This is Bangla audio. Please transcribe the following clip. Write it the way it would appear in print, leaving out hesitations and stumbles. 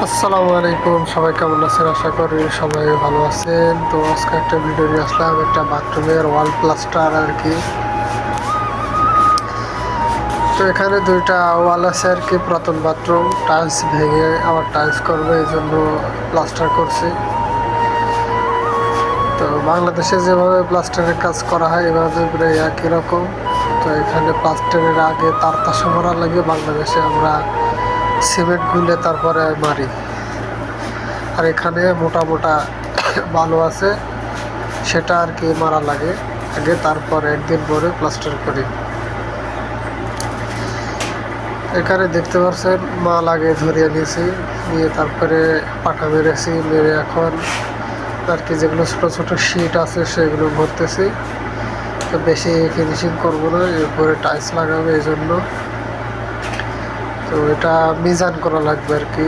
আসসালামু আলাইকুম, সবাই কেমন আছেন? আশা করি সবাই ভালো আছেন। তো আজকে একটা ভিডিও নিয়ে আসলাম, একটা বাথরুমের ওয়াল প্লাস্টার আর কি। তো এখানে দুইটা ওয়াল আছে আর কি। পুরাতন বাথরুম, টাইলস ভেঙে আবার টাইলস করবে, এই জন্য প্লাস্টার করছি। তো বাংলাদেশে যেভাবে প্লাস্টারের কাজ করা হয় এভাবে প্রায় একই রকম। তো এখানে প্লাস্টারের আগে তার মারা লাগে, বাংলাদেশে আমরা সিমেন্ট গুলে তারপরে মারি। আর এখানে মোটা মোটা বালু আছে, সেটা আর কি মারা লাগে আগে, তারপর একদিন পরে প্লাস্টার করি। এখানে দেখতে পাচ্ছেন মাল আগে ধরিয়ে নিয়েছি, নিয়ে তারপরে পাটা মেরেছি, মেরে এখন আর কি যেগুলো ছোটো ছোটো শিট আছে সেগুলো ভরতেছি। তো বেশি ফিনিশিং করবো না, এরপরে টাইলস লাগাবে এই জন্য। তো এটা মিজান করা লাগবে আর কি।